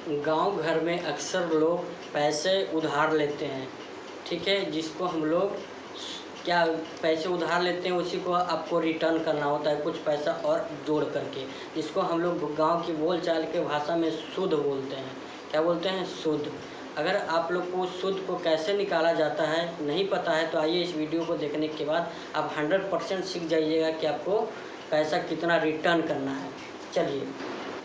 गांव घर में अक्सर लोग पैसे उधार लेते हैं, ठीक है, जिसको हम लोग क्या पैसे उधार लेते हैं उसी को आपको रिटर्न करना होता है कुछ पैसा और जोड़ करके, जिसको हम लोग गांव की बोल चाल के भाषा में सूद बोलते हैं। क्या बोलते हैं? सूद। अगर आप लोग को सूद को कैसे निकाला जाता है नहीं पता है तो आइए इस वीडियो को देखने के बाद आप 100% सीख जाइएगा कि आपको पैसा कितना रिटर्न करना है। चलिए,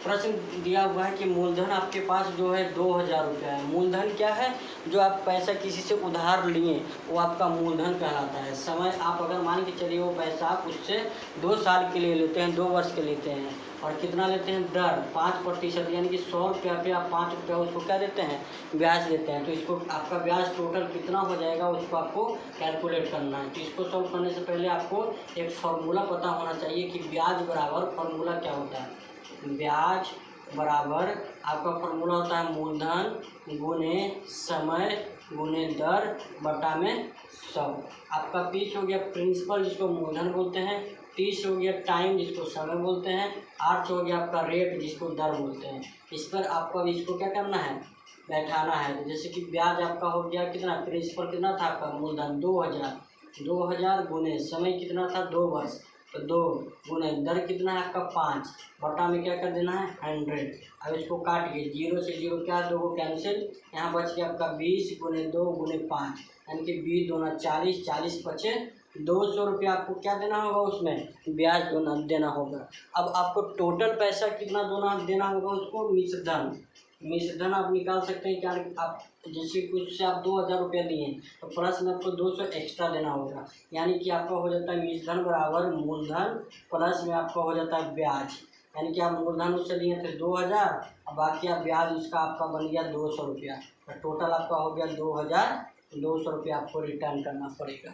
प्रश्न दिया हुआ है कि मूलधन आपके पास जो है 2000 रुपया है। मूलधन क्या है? जो आप पैसा किसी से उधार लिए वो आपका मूलधन कहलाता है। समय आप अगर मान के चलिए वो पैसा आप उससे 2 साल के लिए लेते हैं, 2 वर्ष के लेते हैं, और कितना लेते हैं? दर 5%, यानी कि 100 रुपया पे आप 5 रुपया उसको क्या देते हैं? ब्याज देते हैं। तो इसको आपका ब्याज टोटल कितना हो जाएगा उसको आपको कैलकुलेट करना है। तो इसको सॉल्व करने से पहले आपको एक फार्मूला पता होना चाहिए कि ब्याज बराबर फार्मूला क्या होता है। ब्याज बराबर आपका फार्मूला होता है मूलधन गुने समय गुने दर बटा में 100। आपका 20 हो गया प्रिंसिपल जिसको मूलधन बोलते हैं, 30 हो गया टाइम जिसको समय बोलते हैं, 8 हो गया आपका रेट जिसको दर बोलते हैं। इस पर आपको इसको क्या करना है? बैठाना है। तो जैसे कि ब्याज आपका हो गया कितना, प्रिंसिपल कितना था आपका मूलधन 2000 गुने समय कितना था 2 वर्ष, तो 2 गुने दर कितना है आपका 5 बटा में क्या कर देना है 100। अब इसको काट के 0 से 0 क्या 2 को कैंसिल, यहाँ बच गया आपका 20 गुने 2 गुने 5, यानी कि 20 दूना 40, 40 बचे 200 रुपया आपको क्या देना होगा उसमें ब्याज देना होगा। अब आपको टोटल पैसा कितना देना होगा उसको मिश्रधन आप निकाल सकते हैं। क्या आप जैसे कुछ से आप 2000 रुपया लिए तो प्लस में आपको 200 एक्स्ट्रा देना होगा, यानी कि आपका हो जाता है मिश्रधन बराबर मूलधन प्लस में आपका हो जाता है ब्याज। यानी कि आप मूलधन उससे लिए थे 2000 और बाकी आप ब्याज उसका आपका बन गया 200 रुपया, तो टोटल आपका हो गया 2200 रुपया आपको रिटर्न करना पड़ेगा।